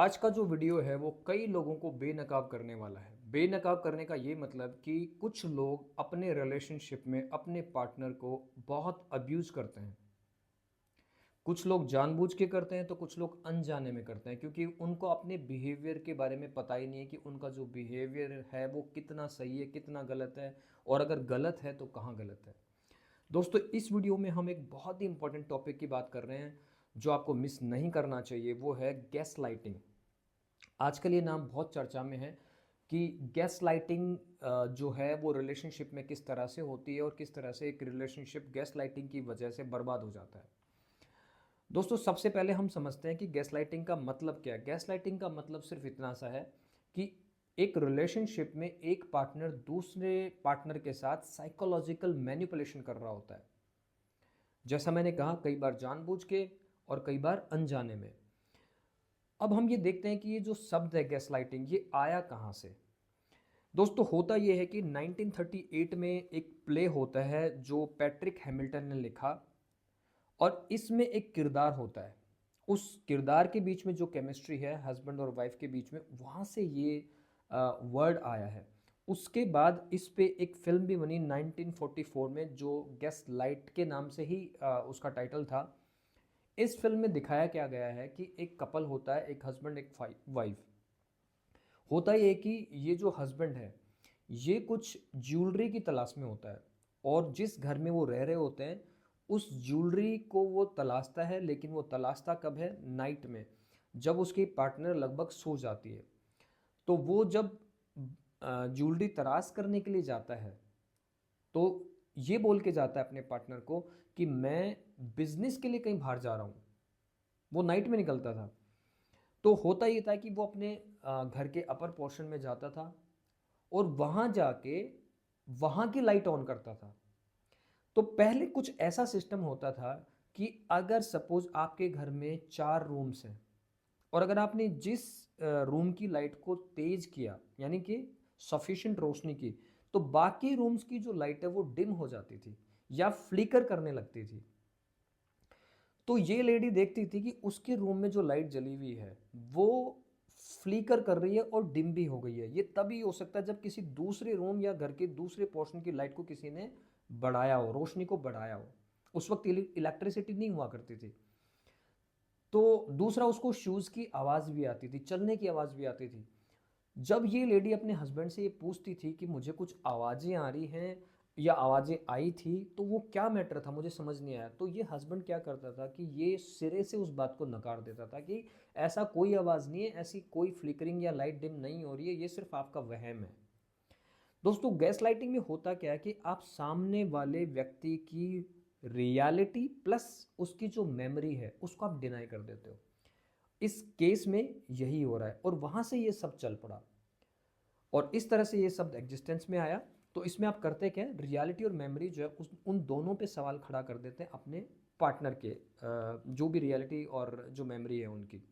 आज का जो वीडियो है वो कई लोगों को बेनकाब करने वाला है। बेनकाब करने का ये मतलब कि कुछ लोग अपने रिलेशनशिप में अपने पार्टनर को बहुत अब्यूज़ करते हैं। कुछ लोग जानबूझ के करते हैं तो कुछ लोग अनजाने में करते हैं क्योंकि उनको अपने बिहेवियर के बारे में पता ही नहीं है कि उनका जो बिहेवियर है वो कितना सही है, कितना गलत है और अगर गलत है तो कहाँ गलत है। दोस्तों इस वीडियो में हम एक बहुत ही इंपॉर्टेंट टॉपिक की बात कर रहे हैं जो आपको मिस नहीं करना चाहिए, वो है गैस लाइटिंग। आजकल ये नाम बहुत चर्चा में है कि गैस लाइटिंग जो है वो रिलेशनशिप में किस तरह से होती है और किस तरह से एक रिलेशनशिप गैस लाइटिंग की वजह से बर्बाद हो जाता है। दोस्तों सबसे पहले हम समझते हैं कि गैस लाइटिंग का मतलब क्या है। गैस लाइटिंग का मतलब सिर्फ इतना सा है कि एक रिलेशनशिप में एक पार्टनर दूसरे पार्टनर के साथ साइकोलॉजिकल मैनिपुलेशन कर रहा होता है। जैसा मैंने कहा, कई बार जानबूझ के और कई बार अनजाने में। अब हम ये देखते हैं कि ये जो शब्द है गैसलाइटिंग, ये आया कहाँ से। दोस्तों होता ये है कि 1938 में एक प्ले होता है जो पैट्रिक हैमिल्टन ने लिखा और इसमें एक किरदार होता है। उस किरदार के बीच में जो केमिस्ट्री है हस्बैंड और वाइफ के बीच में, वहाँ से ये वर्ड आया है। उसके बाद इस पे एक फिल्म भी बनी 1944 में जो गैस लाइट के नाम से ही उसका टाइटल था। इस फिल्म में दिखाया क्या गया है कि एक कपल होता है, एक हस्बैंड एक वाइफ। होता ये कि ये जो हस्बैंड है ये कुछ ज्वेलरी की तलाश में होता है और जिस घर में वो रह रहे होते हैं उस ज्वेलरी को वो तलाशता है, लेकिन वो तलाशता कब है? नाइट में, जब उसकी पार्टनर लगभग सो जाती है। तो वो जब ज्वेलरी तलाश करने के लिए जाता है तो ये बोल के जाता है अपने पार्टनर को कि मैं बिजनेस के लिए कहीं बाहर जा रहा हूँ। वो नाइट में निकलता था। तो होता ये था कि वो अपने घर के अपर पोर्शन में जाता था और वहाँ जाके वहाँ की लाइट ऑन करता था। तो पहले कुछ ऐसा सिस्टम होता था कि अगर सपोज आपके घर में 4 रूम्स हैं और अगर आपने जिस रूम की लाइट को तेज किया, यानी कि सफिशिएंट रोशनी की, तो बाकी रूम्स की जो लाइट है वो डिम हो जाती थी या फ्लिकर करने लगती थी। तो ये लेडी देखती थी कि उसके रूम में जो लाइट जली हुई है वो फ्लिकर कर रही है और डिम भी हो गई है। ये तभी हो सकता है जब किसी दूसरे रूम या घर के दूसरे पोर्शन की लाइट को किसी ने बढ़ाया हो, रोशनी को बढ़ाया हो। उस वक्त इलेक्ट्रिसिटी नहीं हुआ करती थी। तो दूसरा, उसको शूज़ की आवाज़ भी आती थी, चलने की आवाज़ भी आती थी। जब ये लेडी अपने हस्बैंड से ये पूछती थी कि मुझे कुछ आवाज़ें आ रही हैं या आवाज़ें आई थी तो वो क्या मैटर था, मुझे समझ नहीं आया, तो ये हस्बैंड क्या करता था कि ये सिरे से उस बात को नकार देता था कि ऐसा कोई आवाज़ नहीं है, ऐसी कोई फ्लिकरिंग या लाइट डिम नहीं हो रही है, ये सिर्फ आपका वहम है। दोस्तों गैस लाइटिंग में होता क्या है कि आप सामने वाले व्यक्ति की रियलिटी प्लस उसकी जो मेमोरी है उसको आप डिनाई कर देते हो। इस केस में यही हो रहा है और वहाँ से ये सब चल पड़ा और इस तरह से ये शब्द एग्जिस्टेंस में आया। तो इसमें आप करते क्या है, रियलिटी और मेमोरी जो है उन दोनों पे सवाल खड़ा कर देते हैं अपने पार्टनर के, जो भी रियलिटी और जो मेमोरी है उनकी।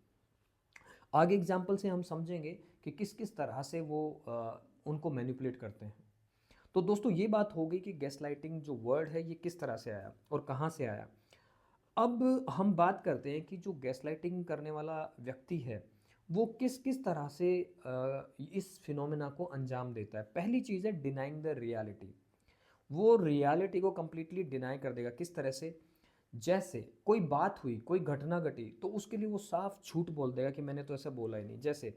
आगे एग्जाम्पल से हम समझेंगे कि किस किस तरह से वो उनको मैनिपुलेट करते हैं। तो दोस्तों ये बात हो गई कि गैस लाइटिंग जो वर्ड है ये किस तरह से आया और कहाँ से आया। अब हम बात करते हैं कि जो गैसलाइटिंग करने वाला व्यक्ति है वो किस किस तरह से इस फिनोमेना को अंजाम देता है। पहली चीज़ है डिनाइंग द रियलिटी। वो रियलिटी को कंप्लीटली डिनाई कर देगा। किस तरह से? जैसे कोई बात हुई, कोई घटना घटी, तो उसके लिए वो साफ झूठ बोल देगा कि मैंने तो ऐसा बोला ही नहीं। जैसे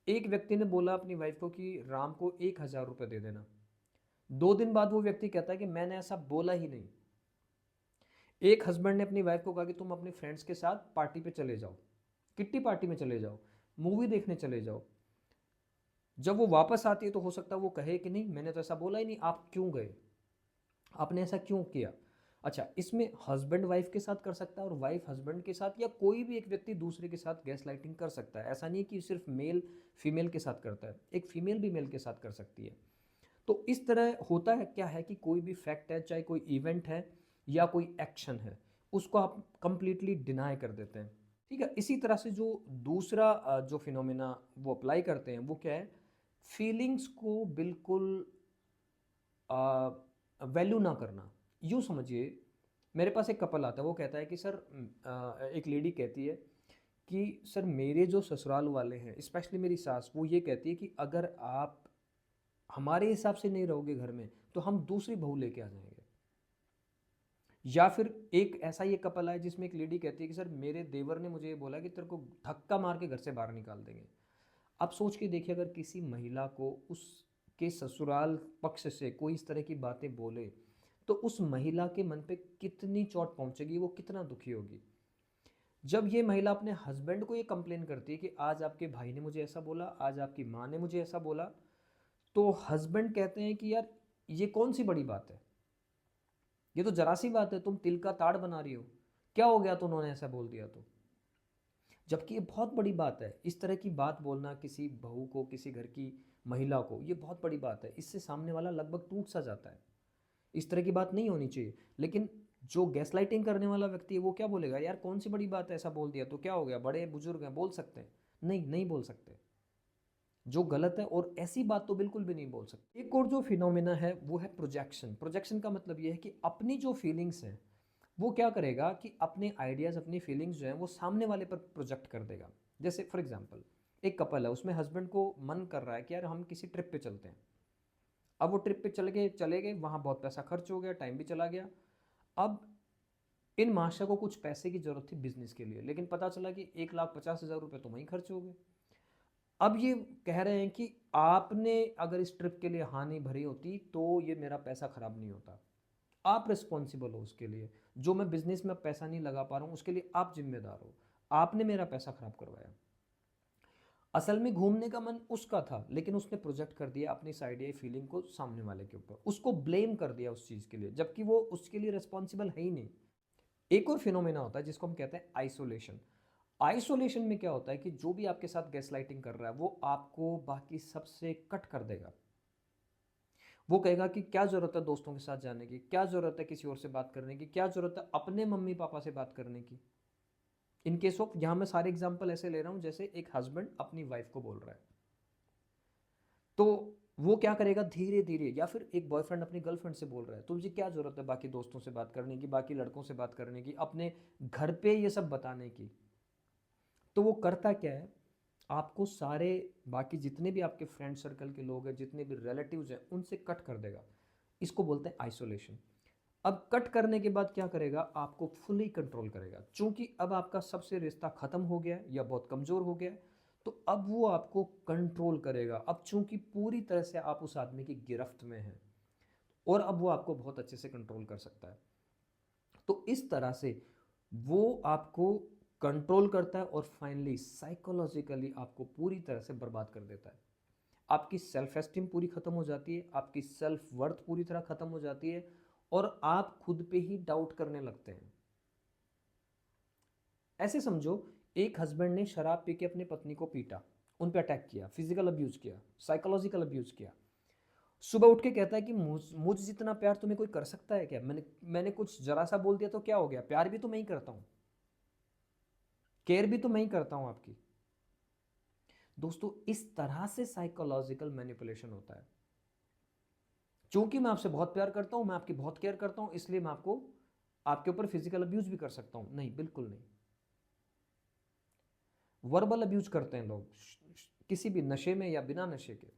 एक व्यक्ति ने बोला अपनी वाइफ को कि राम को 1,000 रुपये दे देना। 2 दिन बाद वो व्यक्ति कहता है कि मैंने ऐसा बोला ही नहीं। एक हस्बैंड ने अपनी वाइफ को कहा कि तुम अपने फ्रेंड्स के साथ पार्टी पे चले जाओ, किट्टी पार्टी में चले जाओ, मूवी देखने चले जाओ। जब वो वापस आती है तो हो सकता है वो कहे कि नहीं मैंने तो ऐसा बोला ही नहीं, आप क्यों गए, आपने ऐसा क्यों किया। अच्छा, इसमें हस्बैंड वाइफ के साथ कर सकता है और वाइफ हस्बैंड के साथ, या कोई भी एक व्यक्ति दूसरे के साथ गैस लाइटिंग कर सकता है। ऐसा नहीं कि सिर्फ मेल फीमेल के साथ करता है, एक फीमेल भी मेल के साथ कर सकती है। तो इस तरह होता है क्या है कि कोई भी फैक्ट है, चाहे कोई इवेंट है या कोई एक्शन है, उसको आप कंप्लीटली डिनाई कर देते हैं। ठीक है। इसी तरह से जो दूसरा जो फिनोमेना वो अप्लाई करते हैं वो क्या है, फीलिंग्स को बिल्कुल वैल्यू ना करना। यूँ समझिए, मेरे पास एक कपल आता है, वो कहता है कि सर एक लेडी कहती है कि सर मेरे जो ससुराल वाले हैं, स्पेशली मेरी सास, वो ये कहती है कि अगर आप हमारे हिसाब से नहीं रहोगे घर में तो हम दूसरी बहू लेके आ जाएंगे। या फिर एक ऐसा ये कपल है जिसमें एक लेडी कहती है कि सर मेरे देवर ने मुझे ये बोला कि तेरे को धक्का मार के घर से बाहर निकाल देंगे। आप सोच के देखिए, अगर किसी महिला को उसके ससुराल पक्ष से कोई इस तरह की बातें बोले तो उस महिला के मन पे कितनी चोट पहुंचेगी, वो कितना दुखी होगी। जब ये महिला अपने हस्बैंड को ये कंप्लेन करती है कि आज आपके भाई ने मुझे ऐसा बोला, आज आपकी माँ ने मुझे ऐसा बोला, तो हस्बैंड कहते हैं कि यार ये कौन सी बड़ी बात है, ये तो जरा सी बात है, तुम तिल का ताड़ बना रही हो, क्या हो गया तो उन्होंने ऐसा बोल दिया तो। जबकि ये बहुत बड़ी बात है, इस तरह की बात बोलना किसी बहू को, किसी घर की महिला को, ये बहुत बड़ी बात है। इससे सामने वाला लगभग टूट सा जाता है। इस तरह की बात नहीं होनी चाहिए। लेकिन जो गैसलाइटिंग करने वाला व्यक्ति है वो क्या बोलेगा, यार कौन सी बड़ी बात है, ऐसा बोल दिया तो क्या हो गया, बड़े बुजुर्ग हैं बोल सकते हैं। नहीं, नहीं बोल सकते, जो गलत है, और ऐसी बात तो बिल्कुल भी नहीं बोल सकते। एक और जो फिनोमेना है वो है प्रोजेक्शन। प्रोजेक्शन का मतलब ये है कि अपनी जो फीलिंग्स हैं वो क्या करेगा कि अपने आइडियाज़, अपनी फीलिंग्स जो हैं वो सामने वाले पर प्रोजेक्ट कर देगा। जैसे फॉर एग्जांपल एक कपल है, उसमें हस्बैंड को मन कर रहा है कि यार हम किसी ट्रिप पे चलते हैं। अब वो ट्रिप पे चले गए, वहाँ बहुत पैसा खर्च हो गया, टाइम भी चला गया। अब इन महाशय को कुछ पैसे की जरूरत थी बिजनेस के लिए, लेकिन पता चला कि 1,50,000 रुपये तो वहीं खर्च हो गए। अब ये कह रहे हैं कि आपने अगर इस ट्रिप के लिए हाँ नहीं भरी होती तो ये मेरा पैसा खराब नहीं होता। आप रिस्पॉन्सिबल हो उसके लिए, जो मैं बिजनेस में पैसा नहीं लगा पा रहा हूँ उसके लिए आप जिम्मेदार हो, आपने मेरा पैसा खराब करवाया। असल में घूमने का मन उसका था, लेकिन उसने प्रोजेक्ट कर दिया अपनी साइड या फीलिंग को सामने वाले के ऊपर, उसको ब्लेम कर दिया उस चीज़ के लिए, जबकि वो उसके लिए रिस्पॉन्सिबल है ही नहीं। एक और फिनोमेना होता है जिसको हम कहते हैं आइसोलेशन। आइसोलेशन में क्या होता है कि जो भी आपके साथ गैसलाइटिंग कर रहा है वो आपको बाकी सबसे कट कर देगा। वो कहेगा कि क्या ज़रूरत है दोस्तों के साथ जाने की, क्या ज़रूरत है किसी और से बात करने की, क्या ज़रूरत है अपने मम्मी पापा से बात करने की। इन केस ऑफ, यहाँ मैं सारे एग्जांपल ऐसे ले रहा हूँ जैसे एक हस्बैंड अपनी वाइफ को बोल रहा है, तो वो क्या करेगा धीरे धीरे, या फिर एक बॉयफ्रेंड अपनी गर्लफ्रेंड से बोल रहा है, तुझे क्या ज़रूरत है बाकी दोस्तों से बात करने की, बाकी लड़कों से बात करने की, अपने घर पे ये सब बताने की। तो वो करता क्या है, आपको सारे बाकी जितने भी आपके फ्रेंड सर्कल के लोग हैं, जितने भी रिलेटिव्स हैं, उनसे कट कर देगा। इसको बोलते हैं आइसोलेशन। अब कट करने के बाद क्या करेगा, आपको फुली कंट्रोल करेगा। चूंकि अब आपका सबसे रिश्ता खत्म हो गया है या बहुत कमज़ोर हो गया है, तो अब वो आपको कंट्रोल करेगा। अब चूंकि पूरी तरह से आप उस आदमी की गिरफ्त में हैं, और अब वो आपको बहुत अच्छे से कंट्रोल कर सकता है। तो इस तरह से वो आपको कंट्रोल करता है और फाइनली साइकोलॉजिकली आपको पूरी तरह से बर्बाद कर देता है। आपकी सेल्फ एस्टीम पूरी खत्म हो जाती है, आपकी सेल्फ वर्थ पूरी तरह खत्म हो जाती है, और आप खुद पे ही डाउट करने लगते हैं। ऐसे समझो, एक हस्बैंड ने शराब पी के अपनी पत्नी को पीटा, उन पे अटैक किया, फिजिकल अब्यूज किया, साइकोलॉजिकल अब्यूज किया। सुबह उठ के कहता है कि मुझ जितना प्यार तुम्हें कोई कर सकता है क्या, मैंने कुछ जरा सा बोल दिया तो क्या हो गया, प्यार भी तो मैं ही करता हूं, केयर भी तो मैं ही करता हूं आपकी। दोस्तों, इस तरह से साइकोलॉजिकल मैनिपुलेशन होता है। क्योंकि मैं आपसे बहुत प्यार करता हूं, मैं आपकी बहुत केयर करता हूं, इसलिए मैं आपके ऊपर फिजिकल अब्यूज भी कर सकता हूं। नहीं, बिल्कुल नहीं। वर्बल अब्यूज करते हैं लोग, किसी भी नशे में या बिना नशे के।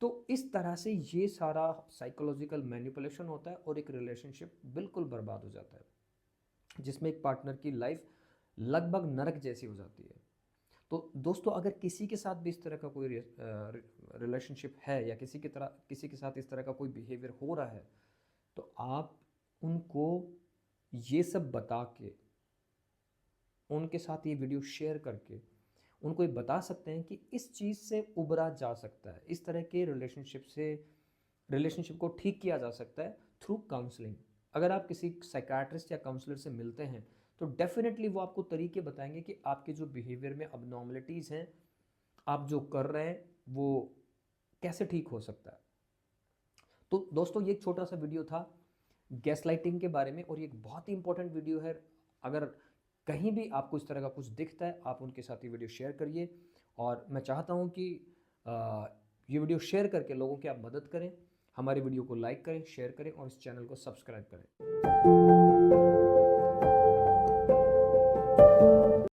तो इस तरह से ये सारा साइकोलॉजिकल मैनिपुलेशन होता है और एक रिलेशनशिप बिल्कुल बर्बाद हो जाता है, जिसमें एक पार्टनर की लाइफ लगभग नरक जैसी हो जाती है। तो दोस्तों, अगर किसी के साथ भी इस तरह का कोई रिलेशनशिप है, या किसी के साथ इस तरह का कोई बिहेवियर हो रहा है, तो आप उनको ये सब बता के, उनके साथ ये वीडियो शेयर करके उनको ये बता सकते हैं कि इस चीज़ से उबरा जा सकता है, इस तरह के रिलेशनशिप को ठीक किया जा सकता है थ्रू काउंसलिंग। अगर आप किसी साइकाट्रिस्ट या काउंसलर से मिलते हैं तो डेफिनेटली वो आपको तरीके बताएंगे कि आपके जो बिहेवियर में अबनॉर्मलिटीज़ हैं, आप जो कर रहे हैं वो कैसे ठीक हो सकता है। तो दोस्तों, ये एक छोटा सा वीडियो था गैसलाइटिंग के बारे में, और ये एक बहुत ही इंपॉर्टेंट वीडियो है। अगर कहीं भी आपको इस तरह का कुछ दिखता है, आप उनके साथ ये वीडियो शेयर करिए। और मैं चाहता हूँ कि ये वीडियो शेयर करके लोगों की आप मदद करें। हमारे वीडियो को लाइक करें, शेयर करें और इस चैनल को सब्सक्राइब करें।